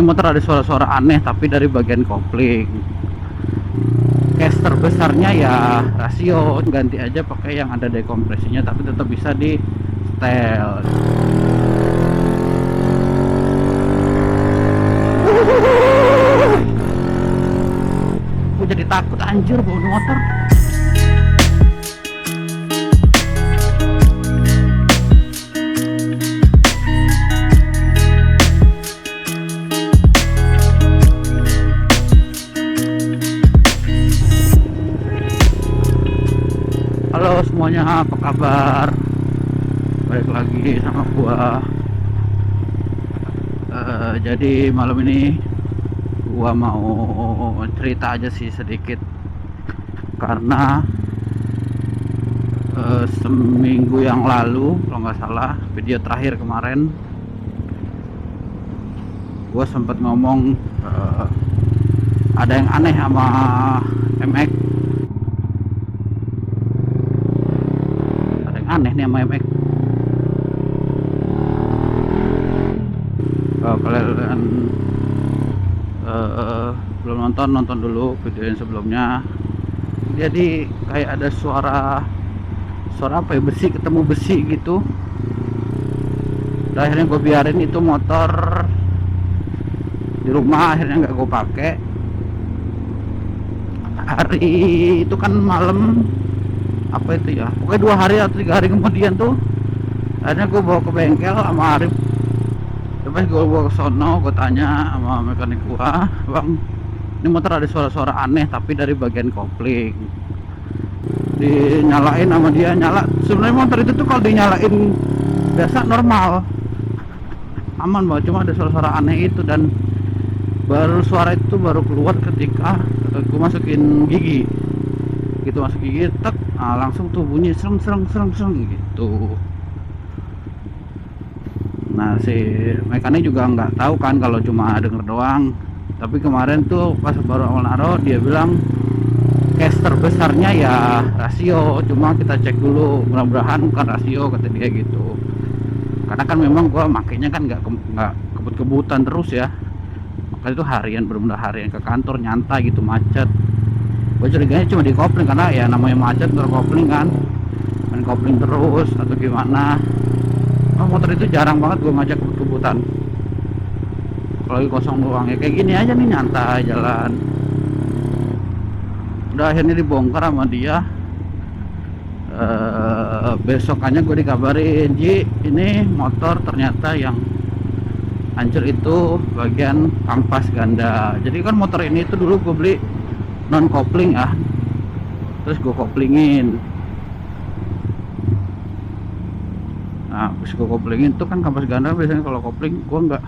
Ini motor ada suara-suara aneh tapi dari bagian kopling. Case terbesarnya ya rasio, ganti aja pakai yang ada dekompresinya tapi tetap bisa di setel. Gue jadi takut anjir bawa motor. Halo semuanya, apa kabar? Balik lagi sama gua. Jadi malam ini gua mau cerita aja sih sedikit, karena seminggu yang lalu kalau nggak salah video terakhir kemarin gua sempat ngomong ada yang aneh sama MX. Aneh nih sama MX. Kalau kalian belum nonton dulu video yang sebelumnya. Jadi kayak ada suara apa ya, besi ketemu besi gitu. Dan akhirnya gue biarin itu motor di rumah, akhirnya nggak gue pakai. Hari itu kan malam apa itu ya, pokoknya 2 hari atau 3 hari kemudian tuh akhirnya gue bawa ke bengkel sama Arif. Terus gue bawa ke sono, gue tanya sama mekanik gue, bang ini motor ada suara-suara aneh tapi dari bagian kopling. Dinyalain sama dia, nyala. Sebenarnya motor itu tuh kalau dinyalain biasa normal aman banget, cuma ada suara-suara aneh itu. Dan suara itu baru keluar ketika gue masukin gigi gitu, masuk gigi tek, nah langsung tuh bunyi sereng gitu. Nah si mekanik juga nggak tahu kan kalau cuma denger doang, tapi kemarin tuh pas baru awal naro dia bilang case terbesarnya ya rasio, cuma kita cek dulu mudah-mudahan bukan rasio, kata dia gitu. Karena kan memang gua makainya kan nggak kebut-kebutan terus ya, makanya itu harian, bener-bener harian ke kantor nyantai gitu, macet. Gue curiganya cuma di kopling, karena ya namanya macet kopling kan, main kopling terus atau gimana. Motor itu jarang banget gue ngajak kebut-kebutan, kalau lagi kosong doang ya kayak gini aja nih, nyantai jalan. Udah akhirnya dibongkar sama dia. Besokannya gue dikabarin, Ji ini motor ternyata yang hancur itu bagian kampas ganda. Jadi kan motor ini itu dulu gue beli non kopling ya, terus gue koplingin. Nah terus gue koplingin tuh kan kampas ganda, biasanya kalau kopling gue nggak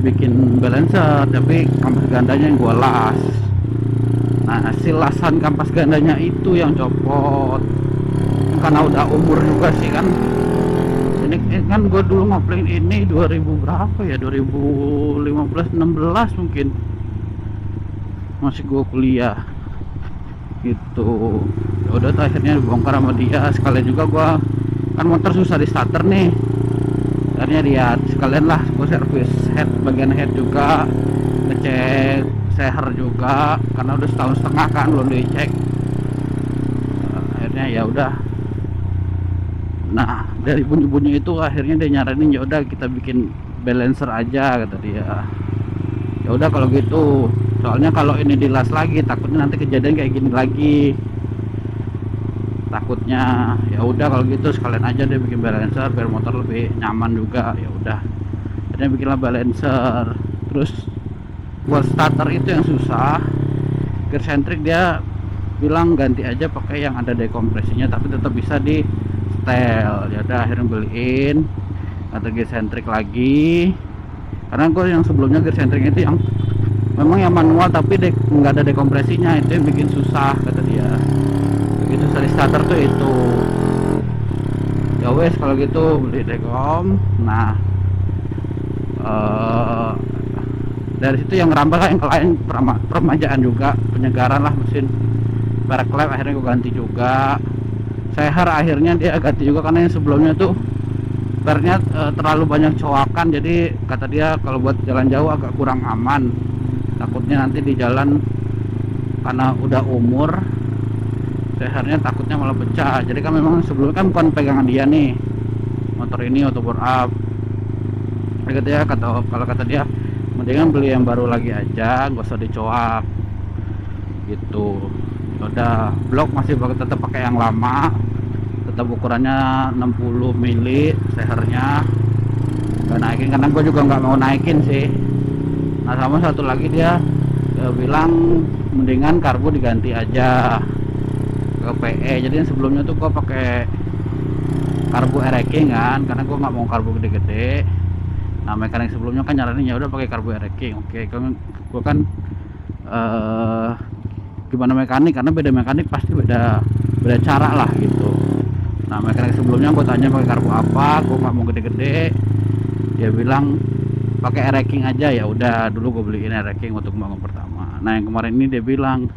bikin balancer, tapi kampas gandanya yang gue las. Nah si lasan kampas gandanya itu yang copot, karena udah umur juga sih kan. Ini kan gue dulu ngoplingin ini 2000 berapa ya, 2015 16 mungkin, masih gue kuliah gitu. Udah tuh akhirnya dibongkar sama dia. Sekalian juga gue kan motor susah di starter nih, akhirnya lihat sekalian lah gue servis head, bagian head juga, ngecek seher juga karena udah setahun setengah kan belum dicek. Akhirnya ya udah. Nah dari bunyi-bunyi itu akhirnya dia nyaranin, ya udah kita bikin balancer aja, kata dia. Ya udah kalau gitu, soalnya kalau ini dilas lagi takutnya nanti kejadian kayak gini lagi, takutnya. Ya udah kalau gitu sekalian aja dia bikin balancer biar motor lebih nyaman juga. Ya udah akhirnya bikinlah balancer. Terus buat starter itu yang susah, gear centric dia bilang ganti aja pakai yang ada dekompresinya tapi tetap bisa di setel. Ya udah akhirnya beliin atau gear centric lagi, karena gue yang sebelumnya gear centric itu yang memang yang manual tapi nggak ada dekompresinya, itu yang bikin susah, kata dia. Begitu dari starter tuh itu. Ya wes kalau gitu beli dekom. Nah dari situ yang ngerambah yang lain, permajaan juga, penyegaran lah mesin, merek klep akhirnya gue ganti juga. Seher akhirnya dia ganti juga, karena yang sebelumnya tuh Pernya terlalu banyak coakan, jadi kata dia kalau buat jalan jauh agak kurang aman, takutnya nanti di jalan karena udah umur sehernya takutnya malah pecah. Jadi kan memang sebelumnya kan bukan pegangan dia nih motor ini auto bore up. Kalau kata dia mendingan beli yang baru lagi aja, nggak usah dicoak gitu. Udah blok masih tetap pakai yang lama, tetap ukurannya 60 mili sehernya, gak naikin karena gue juga nggak mau naikin sih. Nah sama satu lagi dia bilang mendingan karbu diganti aja ke PE. Jadi sebelumnya tuh gue pakai karbu R-King kan, karena gue nggak mau karbu gede-gede. Nah mekanik sebelumnya kan nyaranin ya udah pakai karbu R-King. Oke, gue kan gimana mekanik, karena beda mekanik pasti beda cara lah gitu. Nah mekanik sebelumnya gue tanya pakai karbu apa, gue nggak mau gede-gede. Dia bilang pakai R-King aja. Ya udah, dulu gue beliin R-King untuk bangun pertama. Nah yang kemarin ini dia bilang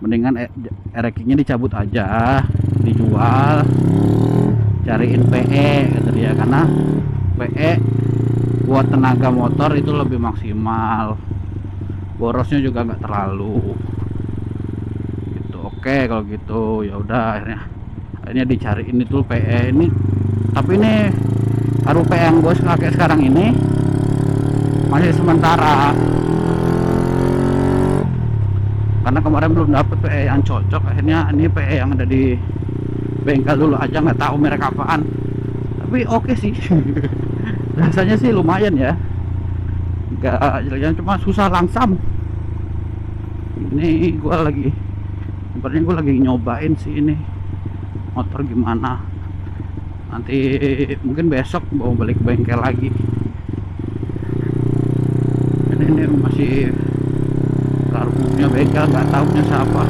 mendingan R-Kingnya dicabut aja, dijual, cariin PE kata dia, karena PE buat tenaga motor itu lebih maksimal, borosnya juga nggak terlalu gitu. Oke kalau gitu ya udah, akhirnya dicariin itu PE ini. Tapi ini baru PE yang gue pakai sekarang ini masih sementara, karena kemarin belum dapet PE yang cocok. Akhirnya ini PE yang ada di bengkel dulu aja, nggak tahu merek apaan, tapi oke sih. Rasanya sih lumayan ya, nggak jalan, cuma susah langsam. Ini gue lagi nyobain sih ini motor gimana, nanti mungkin besok mau balik ke bengkel lagi. Ini masih karbunya bengkel, nggak tahu punya siapa.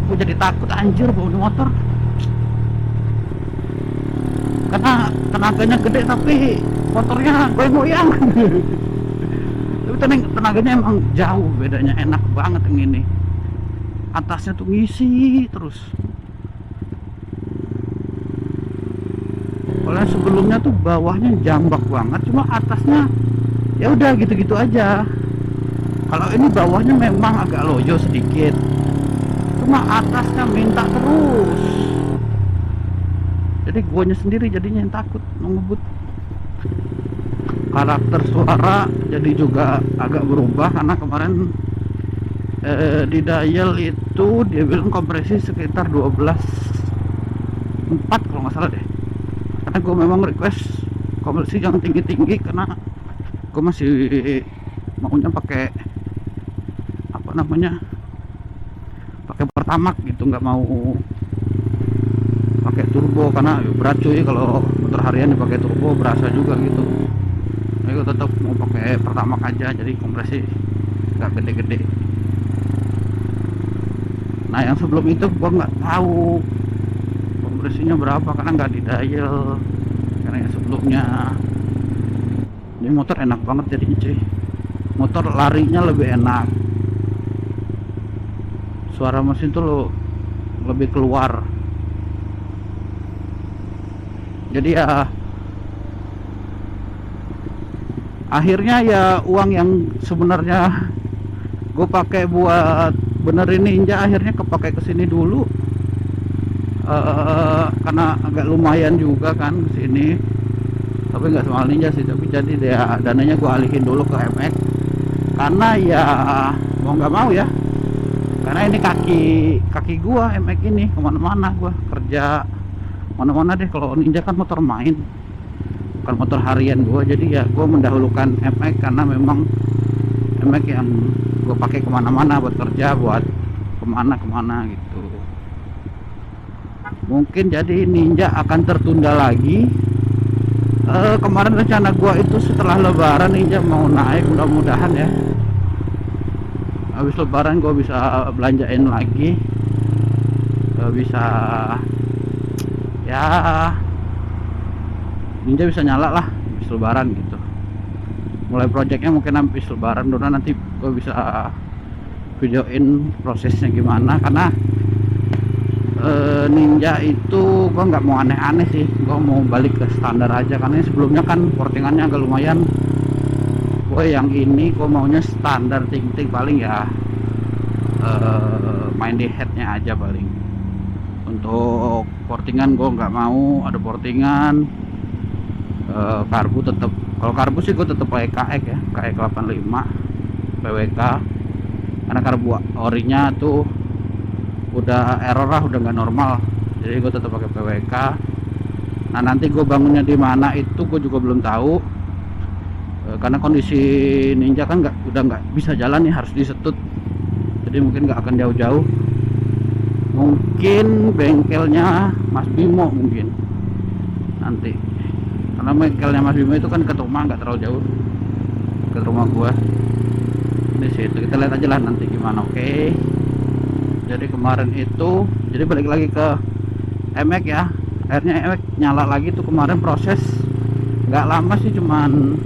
Gue jadi takut anjir bawa motor, karena tenaganya gede tapi motornya goyang-goyang. Tapi tenaganya emang jauh bedanya, enak banget yang ini. Atasnya tuh ngisi terus. Kalau sebelumnya tuh bawahnya jambak banget, cuma atasnya ya udah gitu-gitu aja. Kalau ini bawahnya memang agak loyo sedikit, cuma atasnya minta terus. Jadi guanya sendiri jadinya yang takut ngebut. Karakter suara jadi juga agak berubah, karena kemarin di dial itu dia bilang kompresi sekitar 12.4 kalau nggak salah deh. Karena gue memang request kompresi jangan tinggi-tinggi, karena gue masih maunya pakai apa namanya, pakai pertamax gitu, nggak mau pakai turbo karena berat cuy. Kalau motor harian dipakai turbo berasa juga gitu. Jadi gue tetap mau pakai pertamax aja, jadi kompresi nggak gede-gede. Nah yang sebelum itu gue nggak tahu kompresinya berapa karena nggak di dial, karena yang sebelumnya. Ini motor enak banget jadinya cuy, motor larinya lebih enak, suara mesin tuh lo lebih keluar. Jadi ya akhirnya ya uang yang sebenarnya gue pakai buat benerin Ninja akhirnya kepake kesini dulu. Karena agak lumayan juga kan kesini, tapi nggak semahal Ninja sih. Tapi jadi dia dananya gue alihin dulu ke MX, karena ya mau nggak mau ya, karena ini kaki gua MX ini kemana-mana, gua kerja mana-mana deh. Kalau Ninja kan motor main, bukan motor harian gua, jadi ya gua mendahulukan MX karena memang MX yang gua pakai kemana-mana buat kerja, buat kemana-kemana gitu. Mungkin jadi Ninja akan tertunda lagi. Kemarin rencana gua itu setelah lebaran Ninja mau naik, mudah-mudahan ya habis lebaran gue bisa belanjain lagi, bisa ya Ninja bisa nyala lah habis lebaran gitu. Mulai projectnya mungkin habis lebaran dulu, nanti gue bisa videoin prosesnya gimana, karena Ninja itu gua nggak mau aneh-aneh sih, gua mau balik ke standar aja, karena sebelumnya kan portingannya agak lumayan. Gue yang ini gue maunya standar ting-ting, paling ya main di headnya aja paling. Untuk portingan gue nggak mau ada portingan. Karbu tetap, kalau karbu sih gue tetap pakai KX ya, KX 85 PWK, karena karbu orinya tuh udah error lah, udah nggak normal, jadi gue tetap pakai PWK. Nah nanti gue bangunnya di mana itu gue juga belum tahu, karena kondisi Ninja kan udah nggak bisa jalan nih, harus disetut, jadi mungkin nggak akan jauh-jauh. Mungkin bengkelnya Mas Bimo mungkin nanti, karena bengkelnya Mas Bimo itu kan ke rumah, nggak terlalu jauh ke rumah gua di situ. Kita lihat aja lah nanti gimana. Oke, jadi kemarin itu, jadi balik lagi ke emek ya, akhirnya emek nyala lagi tuh kemarin. Proses nggak lama sih, cuman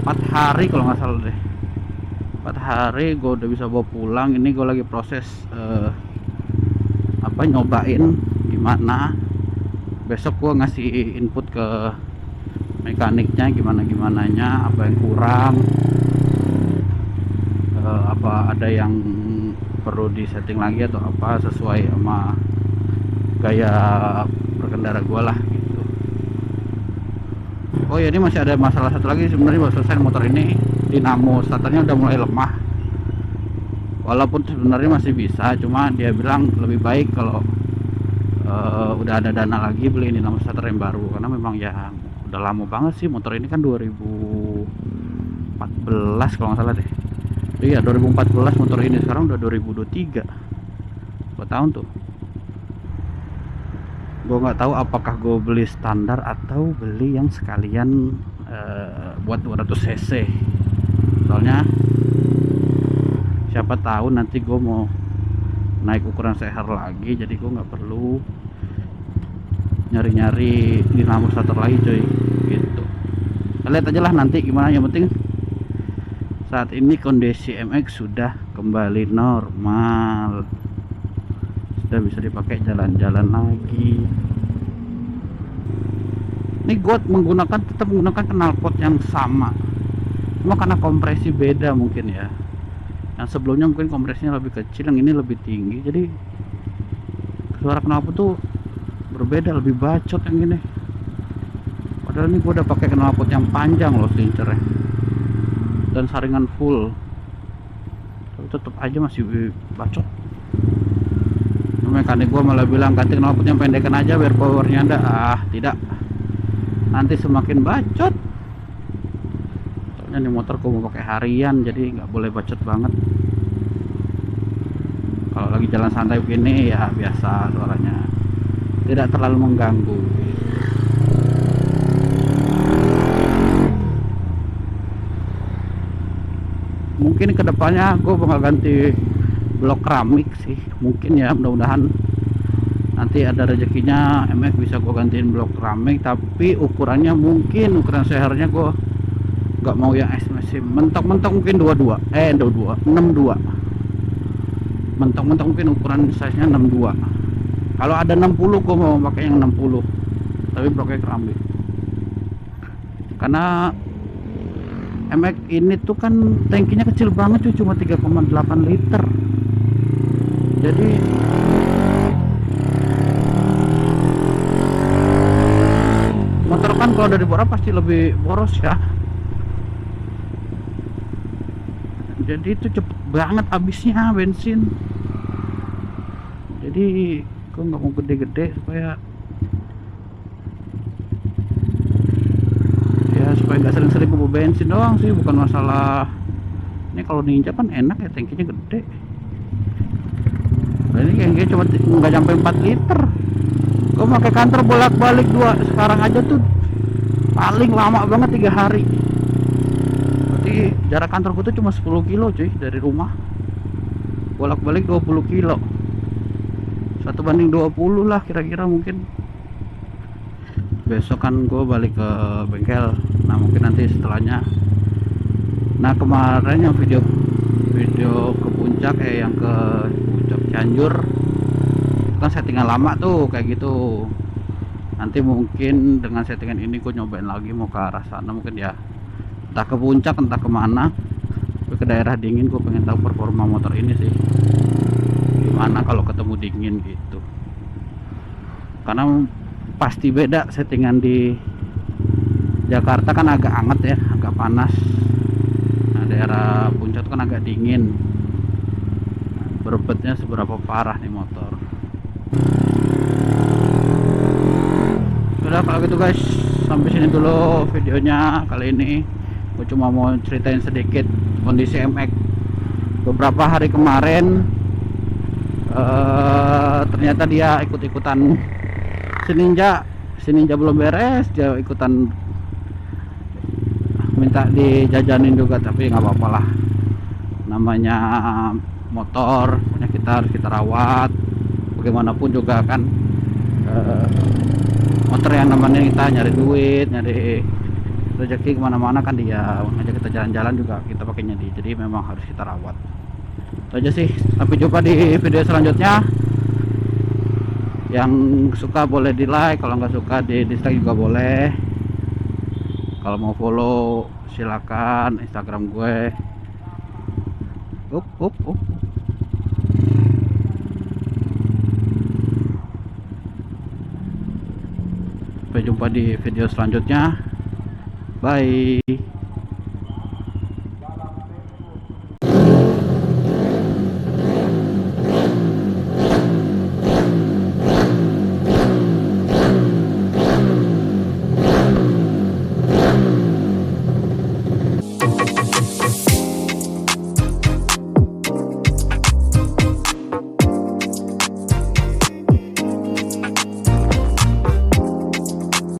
4 hari kalau nggak salah deh. 4 hari gue udah bisa bawa pulang. Ini gue lagi proses nyobain gimana. Besok gue ngasih input ke mekaniknya gimana-gimananya, apa yang kurang, apa ada yang perlu disetting lagi atau apa, sesuai sama gaya berkendara gue lah gitu. Oh ya, ini masih ada masalah satu lagi sebenarnya. Baru selesai motor ini, dinamo starternya udah mulai lemah, walaupun sebenarnya masih bisa, cuma dia bilang lebih baik kalau udah ada dana lagi beli dinamo starter yang baru, karena memang ya udah lama banget sih motor ini kan 2014 kalau nggak salah deh. Iya 2014 motor ini, sekarang udah 2023, 2 tahun tuh. Gue nggak tahu apakah gue beli standar atau beli yang sekalian buat 200 cc, soalnya siapa tahu nanti gue mau naik ukuran CR lagi, jadi gue nggak perlu nyari-nyari dinamo starter lagi coy gitu. Kita lihat aja lah nanti gimana. Yang penting saat ini kondisi MX sudah kembali normal, sudah bisa dipakai jalan-jalan lagi. Ini gue tetap menggunakan knalpot yang sama, cuma karena kompresi beda mungkin ya. Yang sebelumnya mungkin kompresinya lebih kecil, yang ini lebih tinggi, jadi suara knalpot tuh berbeda, lebih bacot yang ini. Padahal ini gue udah pakai knalpot yang panjang loh slincernya dan saringan full, tapi tetap aja masih bacot. Mekanik gue malah bilang ganti knalpot yang pendekan aja biar powernya ada. Tidak, nanti semakin bacot. Soalnya di motor gue mau pakai harian, jadi nggak boleh bacot banget. Kalau lagi jalan santai begini ya biasa, suaranya tidak terlalu mengganggu. Mungkin kedepannya gue bakal ganti blok keramik sih, mungkin ya, mudah-mudahan nanti ada rezekinya MX bisa gue gantiin blok keramik. Tapi ukurannya mungkin ukuran sehernya gue nggak mau yang estimasi, mentok-mentok mungkin 62 62 mentok-mentok mungkin ukuran size nya 62. Kalau ada 60 gue mau pakai yang 60 tapi bloknya keramik, karena MX ini tuh kan tangkinya kecil banget cuy, cuma 3,8 liter. Jadi motor kan kalau dari borak pasti lebih boros ya, jadi itu cepet banget habisnya bensin. Jadi gue nggak mau gede-gede supaya nggak sering-sering bawa bensin doang sih, bukan masalah. Ini kalau Ninja kan enak ya, tangkinya gede. Nah, ini kayaknya cuma nggak sampai 4 liter. Gue pakai kantor bolak-balik sekarang aja tuh paling lama banget 3 hari. Berarti jarak kantor gue tuh cuma 10 kilo cuy dari rumah, bolak-balik 20 kilo, 1:20 lah kira-kira. Mungkin besok kan gue balik ke bengkel, nah mungkin nanti setelahnya. Nah kemarin yang video video ke puncak yang ke puncak Cianjur itu kan settingan lama tuh kayak gitu. Nanti mungkin dengan settingan ini gue nyobain lagi mau ke arah sana, mungkin ya entah ke puncak entah kemana, tapi ke daerah dingin. Gue pengen tahu performa motor ini sih gimana kalau ketemu dingin gitu, karena pasti beda settingan di Jakarta kan agak anget ya, agak panas. Nah daerah puncak kan agak dingin. Berebetnya seberapa parah nih motor. Udah kalau gitu guys, sampai sini dulu videonya kali ini. Gue cuma mau ceritain sedikit kondisi MX beberapa hari kemarin. Ternyata dia ikut-ikutan si ninja belum beres, dia ikutan minta dijajanin juga, tapi nggak apa-apa lah, namanya motor punya kita, harus kita rawat bagaimanapun juga kan. Motor yang namanya kita nyari duit, nyari rezeki kemana-mana kan, dia ngajak kita jalan-jalan juga kita pakainya dia, jadi memang harus kita rawat. Itu aja sih, sampai jumpa di video selanjutnya. Yang suka boleh di like, kalau nggak suka di dislike juga boleh. Kalau mau follow silakan Instagram gue. Sampai jumpa di video selanjutnya. Bye.